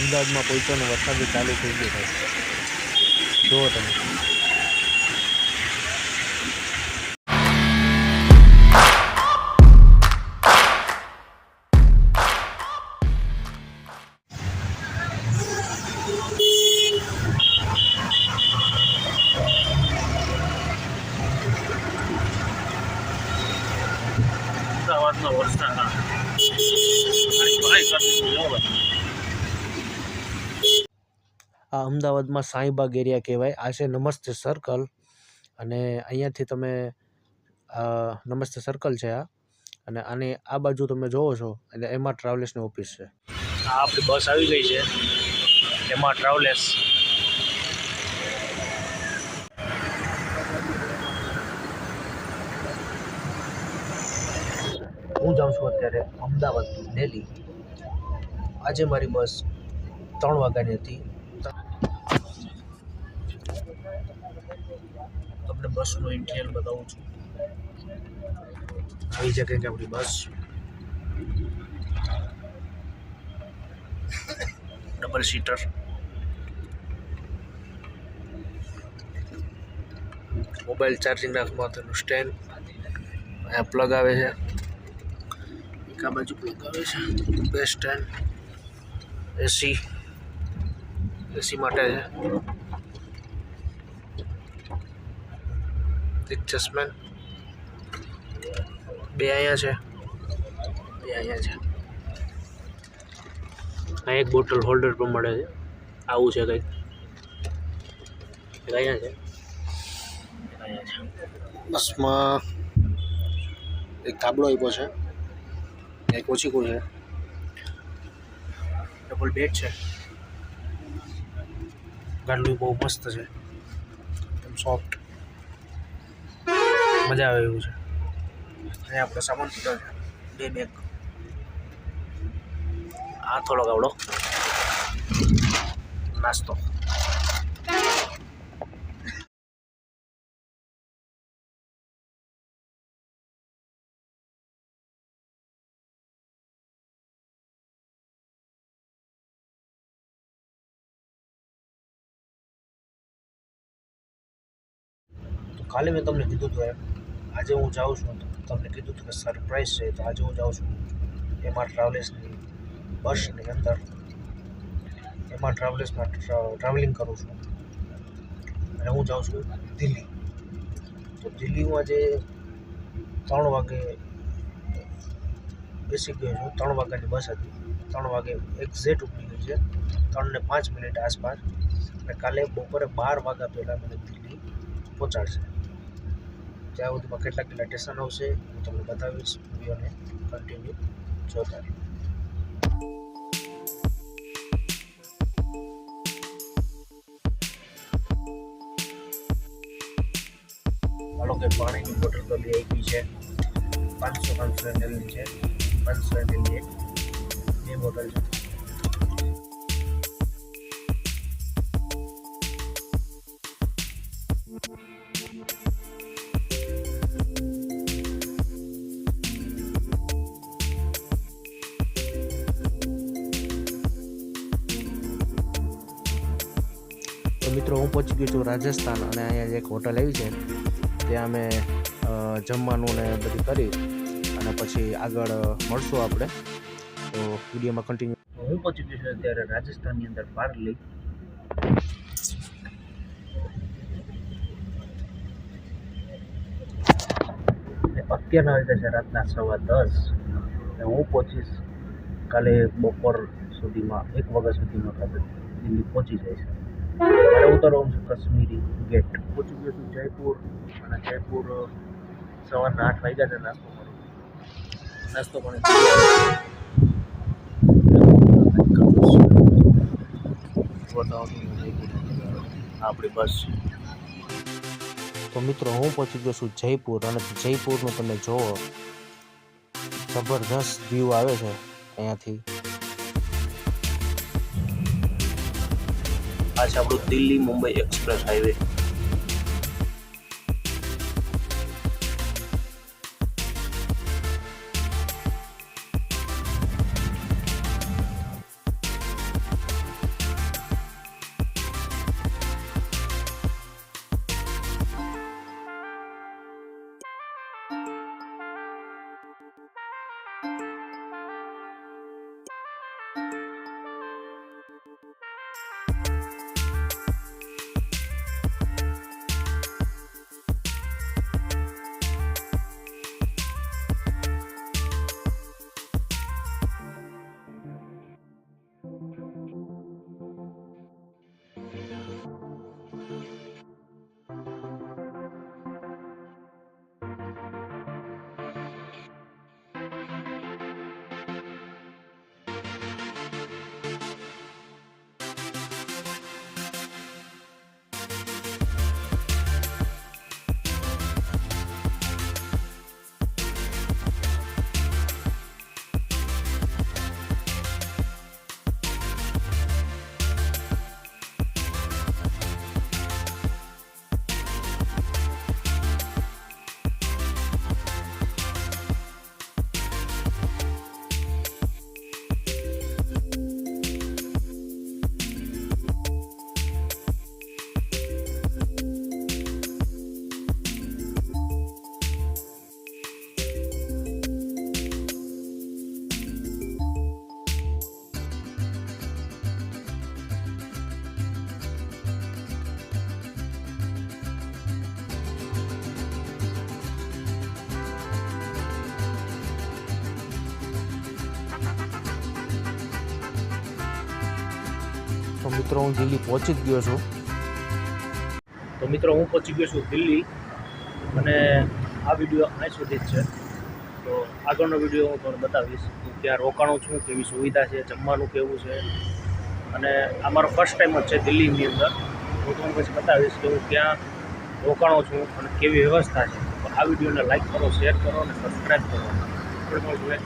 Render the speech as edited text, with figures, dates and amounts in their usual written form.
અમદાવાદમાં પહોંચ્યો ને વરસાદ ચાલુ થઈ ગયો ભાઈ, જુઓ તમે. અમદાવાદમાં વરસાદ આ અમદાવાદમાં શાહીબાગ એરિયા કહેવાય. આ છે નમસ્તે સર્કલ, અને અહીંયાથી તમે નમસ્તે સર્કલ છે આ, અને આની આ બાજુ તમે જોવો છો એટલે એમાં ટ્રાવેલ્સની ઓફિસ છે. આ આપણી બસ આવી ગઈ છે, એમાં ટ્રાવેલર્સ. હું જાઉં છું અત્યારે અમદાવાદ ટુ દિલ્હી. આજે મારી બસ 3 વાગ્યાની હતી. તમને બસનું ઇન્ટિરિયર બતાવું છું. આવી છે કંઈક આપણી બસ, ડબલ સીટર. મોબાઈલ ચાર્જિંગ રાખવા માટેનું સ્ટેન્ડ, અહીંયા પ્લગ આવે છે, એક આ બાજુ પ્લગ આવે છે, બે સ્ટેન્ડ. એસી માટે છે, એડજસ્ટમેન્ટ બે અહીંયા છે, બે અહીંયા છે. આ એક બોટલ હોલ્ડર પણ મળે છે, આવું છે કંઈક. અહીંયા છે, અહીંયા છે. બસમાં એક થાબડો આપ્યો છે, એક ઓછીકું છે, ડબલ બેડ છે. ગાડલું બહુ મસ્ત છે, એકદમ સોફ્ટ, મજા આવે એવું છે. અહીંયા આપણો સામાન પીધો છે, 2 બેગ. આ થોડોક આવડો નાસ્તો. તો કાલે મેં તમને કીધું હતું એમ, આજે હું જાઉં છું. તમને કીધું હતું કે સરપ્રાઈઝ છે, તો આજે હું જાઉં છું એમાં ટ્રાવેલ્સની બસની અંદર. એમાં ટ્રાવેલ્સમાં ટ્રાવેલિંગ કરું છું, અને હું જાઉં છું દિલ્હી. તો દિલ્હી હું આજે 3 વાગે બેસી ગયો છું. 3 વાગ્યાની બસ હતી, 3 વાગે એક્ઝેક્ટ ઉપડી ગઈ છે, 3 ને 5 મિનિટ આસપાસ. અને કાલે બપોરે 12 વાગ્યા પહેલાં મને દિલ્હી પહોંચાડશે. ત્યાં સુધીમાં કેટલા સ્ટેશન આવશે હું તમને બતાવીશ. વિડીયોને કન્ટિન્યુ જોતા રહો. હાલો કે પાણીની બોટલ તો બે આપી છે, 500 ml છે, 500 ml ની બે બોટલ છે. તો મિત્રો હું પહોંચી ગયો છું રાજસ્થાન, અને અહીંયા એક હોટલ આવી છે, ત્યાં અમે જમવાનું ને બધું કરી અને પછી આગળ મળશું આપણે. તો વિડીયોમાં કન્ટિન્યુ. હું પહોંચી ગયો છું અત્યારે રાજસ્થાનની અંદર પારલી. અત્યારના વાગ્યા છે રાતના 10:15. હું પહોંચીશ કાલે બપોર સુધીમાં, 1 વાગ્યા સુધીમાં કાલે દિલ્હી પહોંચી જઈશ. મારે ઉતરવાનું છે કાશ્મીરી ગેટ. પહોંચી ગયો છું જયપુર, અને જયપુર સવારના 8 વાગ્યા છે. નાસ્તો પણ આપણી બસ. તો મિત્રો હું પહોંચી ગયો છું જયપુર, અને જયપુરનું તમે જોવો જબરદસ્ત વ્યૂ આવે છે અહીંયાથી. આ છે આપણું દિલ્હી મુંબઈ એક્સપ્રેસ હાઈવે. તો મિત્રો હું દિલ્હી પહોંચી જ ગયો છું. તો મિત્રો હું પહોંચી ગયો છું દિલ્હી અને આ વિડીયો અહીં સુધી જ છે. તો આગળનો વિડીયો હું તમને બતાવીશ હું ક્યાં રોકાણો છું, કેવી સુવિધા છે, જમવાનું કેવું છે. અને આ મારો ફર્સ્ટ ટાઈમ જ છે દિલ્હીની અંદર. હું તમને પછી બતાવીશ કે હું ક્યાં રોકાણો છું અને કેવી વ્યવસ્થા છે. તો આ વિડીયોને લાઈક કરો, શેર કરો અને સબસ્ક્રાઈબ કરો. આપણે મળશું એક